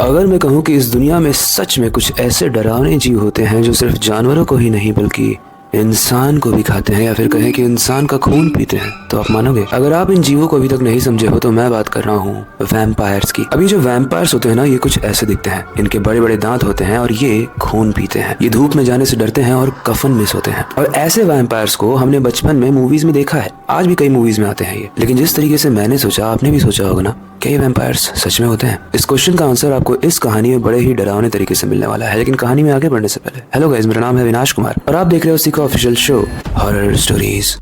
अगर मैं कहूँ कि इस दुनिया में सच में कुछ ऐसे डरावने जीव होते हैं जो सिर्फ जानवरों को ही नहीं बल्कि इंसान को भी खाते हैं, या फिर कहें कि इंसान का खून पीते हैं, तो आप मानोगे? अगर आप इन जीवों को अभी तक नहीं समझे हो तो मैं बात कर रहा हूँ वैम्पायर्स की। अभी जो वैम्पायर्स होते हैं ना, ये कुछ ऐसे दिखते हैं। इनके बड़े बड़े दांत होते हैं और ये खून पीते हैं। ये धूप में जाने से डरते हैं और कफन मिस होते हैं। और ऐसे वैम्पायर्स को हमने बचपन में मूवीज में देखा है, आज भी कई मूवीज में आते हैं ये। लेकिन जिस तरीके से मैंने सोचा, आपने भी सोचा होगा ना, क्या ये वैम्पायर्स सच में होते हैं? इस क्वेश्चन का आंसर आपको इस कहानी में बड़े ही डरावने तरीके से मिलने वाला है। लेकिन कहानी में आगे बढ़ने से पहले, हेलो गाइस, मेरा नाम है विनाश कुमार और आप देख रहे हो सीखो ऑफिशियल शो हॉरर स्टोरीज।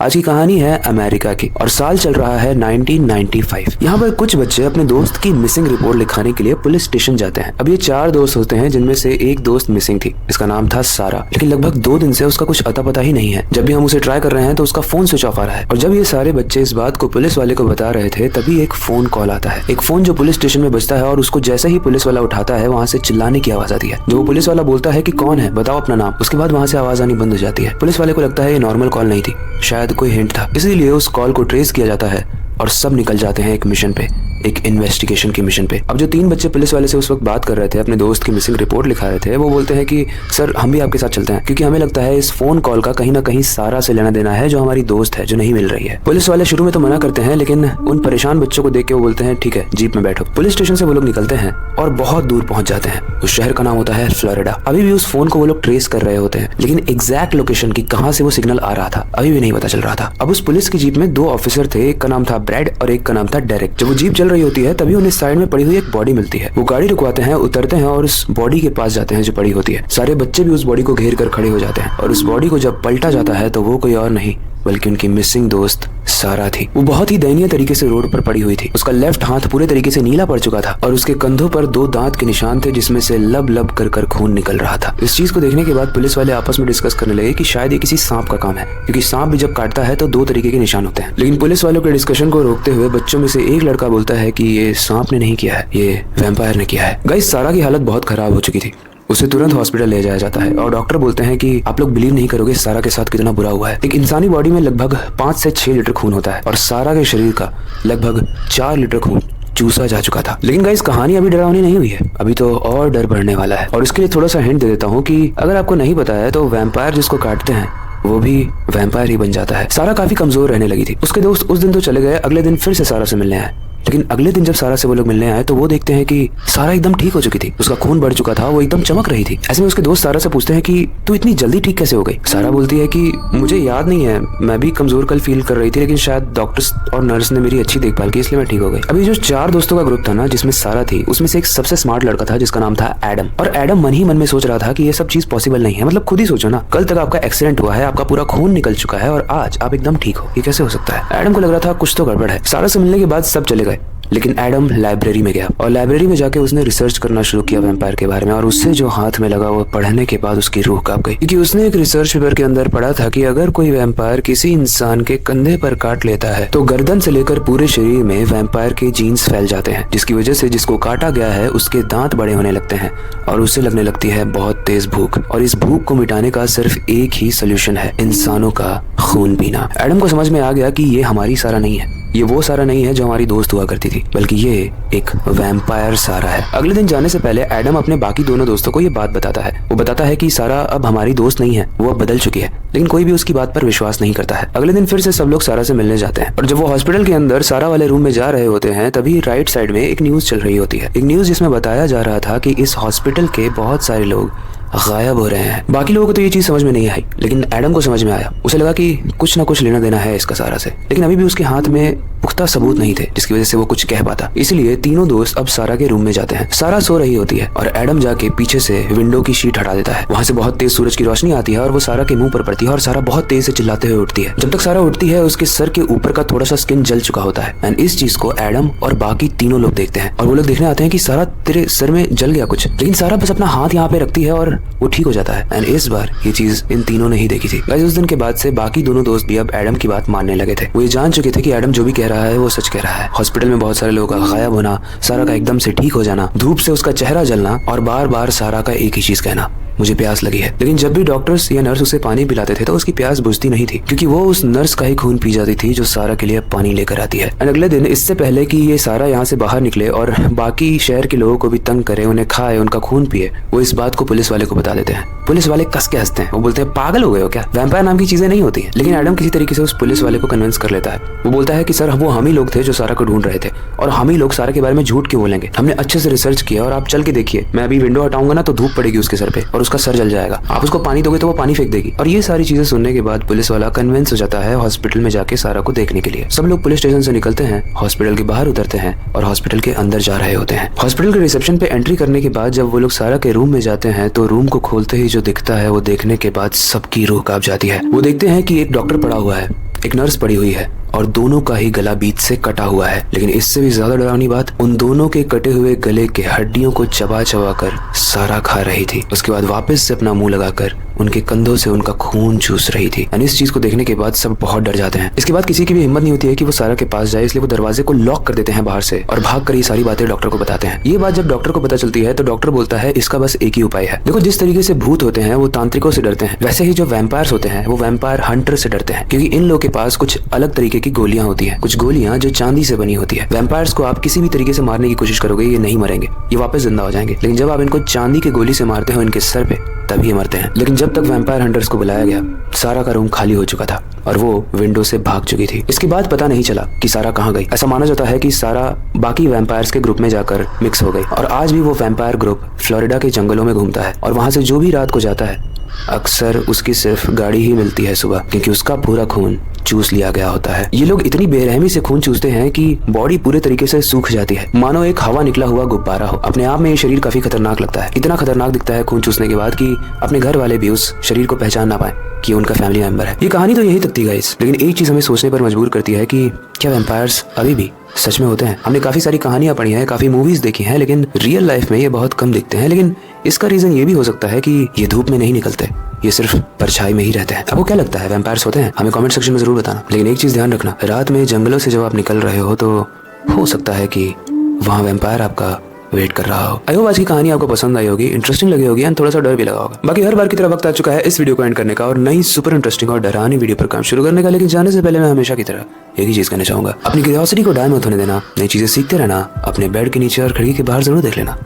आज की कहानी है अमेरिका की और साल चल रहा है 1995। यहाँ पर कुछ बच्चे अपने दोस्त की मिसिंग रिपोर्ट लिखाने के लिए पुलिस स्टेशन जाते हैं। अब ये 4 दोस्त होते हैं जिनमें से एक दोस्त मिसिंग थी। इसका नाम था सारा, लेकिन लगभग 2 दिन से उसका कुछ अता पता ही नहीं है। जब भी हम उसे ट्राई कर रहे हैं तो उसका फोन स्विच ऑफ आ रहा है। और जब ये सारे बच्चे इस बात को पुलिस वाले को बता रहे थे तभी एक फोन कॉल आता है। एक फोन जो पुलिस स्टेशन में बजता है और उसको जैसे ही पुलिस वाला उठाता है वहाँ से चिल्लाने की आवाज आती है। जो पुलिस वाला बोलता है कि कौन है, बताओ अपना नाम। उसके बाद वहाँ से आवाज आनी बंद हो जाती है। पुलिस वाले को लगता है ये नॉर्मल कॉल नहीं थी, शायद कोई हिंट था। इसीलिए उस कॉल को ट्रेस किया जाता है और सब निकल जाते हैं एक मिशन पे, एक इन्वेस्टिगेशन की मिशन पे। अब जो 3 बच्चे पुलिस वाले से उस वक्त बात कर रहे थे, अपने दोस्त की मिसिंग रिपोर्ट लिखा रहे थे, वो बोलते हैं कि सर हम भी आपके साथ चलते हैं, क्योंकि हमें लगता है इस फोन कॉल का कहीं ना कहीं सारा से लेना देना है, जो हमारी दोस्त है, जो नहीं मिल रही है। पुलिस वाले शुरू में तो मना करते हैं, लेकिन उन परेशान बच्चों को देख के वो बोलते हैं ठीक है, जीप में बैठो। पुलिस स्टेशन से वो लोग निकलते हैं और बहुत दूर पहुंच जाते हैं। उस शहर का नाम होता है फ्लोरिडा। अभी भी उस फोन को वो लोग ट्रेस कर रहे होते हैं, लेकिन एग्जैक्ट लोकेशन की, कहाँ से वो सिग्नल आ रहा था, अभी भी नहीं पता चल रहा था। अब उस पुलिस की जीप में 2 ऑफिसर थे, एक का नाम था ब्रैड और एक का नाम था डेरेक। जब वो जीप चल रही होती है तभी उन्हें साइड में पड़ी हुई एक बॉडी मिलती है। वो गाड़ी रुकवाते हैं, उतरते हैं और उस बॉडी के पास जाते हैं जो पड़ी होती है। सारे बच्चे भी उस बॉडी को घेर कर खड़े हो जाते हैं और उस बॉडी को जब पलटा जाता है तो वो कोई और नहीं बल्कि उनकी मिसिंग दोस्त सारा थी। वो बहुत ही दयनीय तरीके से रोड पर पड़ी हुई थी। उसका लेफ्ट हाथ पूरे तरीके से नीला पड़ चुका था और उसके कंधों पर 2 दांत के निशान थे जिसमें से लब लब कर खून निकल रहा था। इस चीज को देखने के बाद पुलिस वाले आपस में डिस्कस करने लगे कि शायद ये किसी सांप का काम है, क्योंकि सांप भी जब काटता है तो 2 तरीके के निशान होते हैं। लेकिन पुलिस वालों के डिस्कशन को रोकते हुए बच्चों में से एक लड़का बोलता है कि ये सांप ने नहीं किया है, ये वैम्पायर ने किया है। गाइस, सारा की हालत बहुत खराब हो चुकी थी। उसे तुरंत हॉस्पिटल ले जाया जाता है और डॉक्टर बोलते हैं कि आप लोग बिलीव नहीं करोगे सारा के साथ कितना बुरा हुआ है। एक इंसानी बॉडी में लगभग 5 से 6 लीटर खून होता है और सारा के शरीर का लगभग 4 लीटर खून चूसा जा चुका था। लेकिन गाइस, कहानी अभी डरावनी नहीं हुई है, अभी तो और डर बढ़ने वाला है। और इसके लिए थोड़ा सा हिंट दे देता हूँ कि अगर आपको नहीं पता है तो वैम्पायर जिसको काटते हैं वो भी वैम्पायर ही बन जाता है। सारा काफी कमजोर रहने लगी थी। उसके दोस्त उस दिन तो चले गए, अगले दिन फिर से सारा से मिलने आए। लेकिन अगले दिन जब सारा से वो लोग मिलने आए तो वो देखते हैं कि सारा एकदम ठीक हो चुकी थी। उसका खून बढ़ चुका था, वो एकदम चमक रही थी। ऐसे में उसके दोस्त सारा से पूछते हैं कि तू इतनी जल्दी ठीक कैसे हो गई? सारा बोलती है कि मुझे याद नहीं है, मैं भी कमजोर कल फील कर रही थी, लेकिन शायद डॉक्टर्स और नर्स ने मेरी अच्छी देखभाल की, इसलिए मैं ठीक हो गई। अभी जो 4 दोस्तों का ग्रुप था ना, जिसमें सारा थी, उसमें से एक सबसे स्मार्ट लड़का था जिसका नाम था एडम। और एडम मन ही मन में सोच रहा था कि ये सब चीज पॉसिबल नहीं है। मतलब खुद ही सोचो ना, कल तक आपका एक्सीडेंट हुआ है, आपका पूरा खून निकल चुका है और आज आप एकदम ठीक हो, ये कैसे हो सकता है? एडम को लग रहा था कुछ तो गड़बड़ है। सारा से मिलने के बाद सब चले गए, लेकिन एडम लाइब्रेरी में गया और लाइब्रेरी में जाके उसने रिसर्च करना शुरू किया वैम्पायर के बारे में। और उससे जो हाथ में लगा वो पढ़ने के बाद उसकी रूह कांप गई, क्योंकि उसने एक रिसर्च पेपर के अंदर पढ़ा था कि अगर कोई वैम्पायर किसी इंसान के कंधे पर काट लेता है तो गर्दन से लेकर पूरे शरीर में वैम्पायर के जीन्स फैल जाते हैं, जिसकी वजह से जिसको काटा गया है उसके दांत बड़े होने लगते हैं और उसे लगने लगती है बहुत तेज भूख। और इस भूख को मिटाने का सिर्फ एक ही सोल्यूशन है, इंसानों का खून पीना। एडम को समझ में आ गया कि ये हमारी सारा नहीं है, ये वो सारा नहीं है जो हमारी दोस्त हुआ करती थी, बल्कि ये एक वैम्पायर सारा है। अगले दिन जाने से पहले एडम अपने बाकी दोनों दोस्तों को ये बात बताता है। वो बताता है कि सारा अब हमारी दोस्त नहीं है, वो अब बदल चुकी है। लेकिन कोई भी उसकी बात पर विश्वास नहीं करता है। अगले दिन फिर से सब लोग सारा से मिलने जाते हैं और जब वो हॉस्पिटल के अंदर सारा वाले रूम में जा रहे होते हैं तभी राइट साइड में एक न्यूज चल रही होती है। एक न्यूज जिसमें बताया जा रहा था कि इस हॉस्पिटल के बहुत सारे लोग गायब हो रहे हैं। बाकी लोगों को तो ये चीज समझ में नहीं आई, लेकिन एडम को समझ में आया। उसे लगा कि कुछ ना कुछ लेना देना है इसका सारा से, लेकिन अभी भी उसके हाथ में पुख्ता सबूत नहीं थे जिसकी वजह से वो कुछ कह पाता। इसलिए तीनों दोस्त अब सारा के रूम में जाते हैं। सारा सो रही होती है और एडम जाके पीछे से विंडो की शीट हटा देता है। वहां से बहुत तेज सूरज की रोशनी आती है और वो सारा के मुंह पर पड़ती है और सारा बहुत तेज से चिल्लाते हुए उठती है। जब तक सारा उठती है उसके सर के ऊपर का थोड़ा सा स्किन जल चुका होता है एंड इस चीज को एडम और बाकी तीनों लोग देखते हैं और वो लोग देखने आते हैं कि सारा तेरे सर में जल गया कुछ, लेकिन सारा बस अपना हाथ यहाँ पे रखती है और वो ठीक हो जाता है। एंड इस बार ये चीज इन तीनों ने ही देखी थी। गाइस, उस दिन के बाद से बाकी दोनों दोस्त भी अब एडम की बात मानने लगे थे। वो ये जान चुके थे कि एडम जो भी कह रहा है वो सच कह रहा है। हॉस्पिटल में बहुत सारे लोगों का गायब होना, सारा का एकदम से ठीक हो जाना, धूप से उसका चेहरा जलना और बार बार सारा का एक ही चीज कहना, मुझे प्यास लगी है। लेकिन जब भी डॉक्टर्स या नर्स उसे पानी पिलाते थे तो उसकी प्यास बुझती नहीं थी, क्योंकि वो उस नर्स का ही खून पी जाती थी जो सारा के लिए पानी लेकर आती है। एंड अगले दिन, इससे पहले कि ये सारा यहाँ से बाहर निकले और बाकी शहर के लोगों को भी तंग करे, उन्हें खाए, उनका खून पिए, वो इस बात को पुलिस वाले को बता देते हैं। पुलिस वाले कस के हंसते हैं। वो बोलते हैं, पागल हो गए हो क्या, वैम्पायर नाम की चीजें नहीं होती है। लेकिन एडम किसी तरीके से उस पुलिस वाले को कन्विंस कर लेता है। वो बोलता है कि सर, वो हम ही लोग थे जो सारा को ढूंढ रहे थे, और हम ही लोग सारा के बारे में झूठ क्यों बोलेंगे। हमने अच्छे से रिसर्च किया और आप चल के देखिए, मैं अभी विंडो हटाऊंगा ना तो धूप पड़ेगी उसके सर पे और उसका सर जल जाएगा। आप उसको पानी दोगे तो वो पानी फेंक देगी। और ये सारी चीजें सुनने के बाद पुलिस वाला कन्विंस हो जाता है हॉस्पिटल में जाके सारा को देखने के लिए। सब लोग पुलिस स्टेशन से निकलते हैं, हॉस्पिटल के बाहर उतरते हैं और हॉस्पिटल के अंदर जा रहे होते हैं। हॉस्पिटल के रिसेप्शन पे एंट्री करने के बाद जब वो लोग सारा के रूम में जाते हैं तो रूम को खोलते ही जो दिखता है वो देखने के बाद सबकी रूह कांप जाती है। वो देखते हैं कि एक डॉक्टर पड़ा हुआ है, एक नर्स पड़ी हुई है और दोनों का ही गला बीच से कटा हुआ है। लेकिन इससे भी ज्यादा डरावनी बात, उन दोनों के कटे हुए गले के हड्डियों को चबा चबा कर सारा खा रही थी। उसके बाद वापस से अपना मुंह लगाकर उनके कंधों से उनका खून चूस रही थी। इस चीज को देखने के बाद सब बहुत डर जाते हैं। इसके बाद किसी की भी हिम्मत नहीं होती है कि वो सारा के पास जाए, इसलिए वो दरवाजे को लॉक कर देते हैं बाहर से और भाग कर ये सारी बातें डॉक्टर को बताते हैं। ये बात जब डॉक्टर को पता चलती है तो डॉक्टर बोलता है, इसका बस एक ही उपाय है। देखो, जिस तरीके से भूत होते हैं वो तांत्रिकों से डरते हैं, वैसे ही जो वैम्पायर्स होते हैं वो वैम्पायर हंटर से डरते हैं, क्योंकि इन लोगों के पास कुछ अलग तरीके की गोलियां होती है, कुछ गोलियां जो चांदी से बनी होती है। वैम्पायर्स को आप किसी भी तरीके से मारने की कोशिश करोगे ये नहीं मरेंगे, ये वापस जिंदा हो जाएंगे। लेकिन जब आप इनको चांदी की गोली से मारते हो इनके सर पे, तभी ये मरते हैं। लेकिन जब तक वैम्पायर हंटर्स को बुलाया गया, सारा का रूम खाली हो चुका था और वो विंडो से भाग चुकी थी। इसके बाद पता नहीं चला कि सारा कहाँ गई। ऐसा माना जाता है कि सारा बाकी वैम्पायर्स के ग्रुप में जाकर मिक्स हो गई और आज भी वो वैम्पायर ग्रुप फ्लोरिडा के जंगलों में घूमता है और वहां से जो भी रात को जाता है अक्सर उसकी सिर्फ गाड़ी ही मिलती है सुबह, क्योंकि उसका पूरा खून चूस लिया गया होता है। ये लोग इतनी बेरहमी से खून चूसते हैं कि बॉडी पूरे तरीके से सूख जाती है, मानो एक हवा निकला हुआ गुब्बारा हो। अपने आप में ये शरीर काफी खतरनाक लगता है। इतना खतरनाक दिखता है खून चूसने के बाद कि अपने घर वाले भी उस शरीर को पहचान ना पाए कि उनका फैमिली मेंबर है। ये कहानी तो यही तक थी गाइस, लेकिन एक चीज हमें सोचने पर मजबूर करती है कि क्या वैम्पायर्स अभी भी सच में होते हैं। हमने काफी सारी कहानियां पढ़ी हैं, काफी मूवीज देखी हैं, लेकिन रियल लाइफ में ये बहुत कम दिखते हैं। लेकिन इसका रीजन ये भी हो सकता है कि ये धूप में नहीं निकलते, ये सिर्फ परछाई में ही रहते हैं। आपको क्या लगता है, वैम्पायर्स होते हैं? हमें कमेंट सेक्शन में जरूर बताना। लेकिन एक चीज ध्यान रखना, रात में जंगलों से जब आप निकल रहे हो तो हो सकता है कि वहाँ वैम्पायर आपका वेट कर रहा हो। आई होप आज की कहानी आपको पसंद आई होगी, इंटरेस्टिंग लगी होगी एंड थोड़ा सा डर भी लगा होगा। बाकी हर बार की तरह वक्त आ चुका है इस वीडियो को एंड करने का और नई सुपर इंटरेस्टिंग और डरावनी वीडियो पर काम शुरू करने का। लेकिन जाने से पहले मैं हमेशा की तरह एक ही चीज कहना चाहूंगा, अपनी क्यूरियोसिटी को डाय मत होने देना, नई चीजें सीखते रहना, अपने बेड के नीचे और खिड़की के बाहर जरूर देख लेना।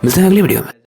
मिलते हैं अगली वीडियो में।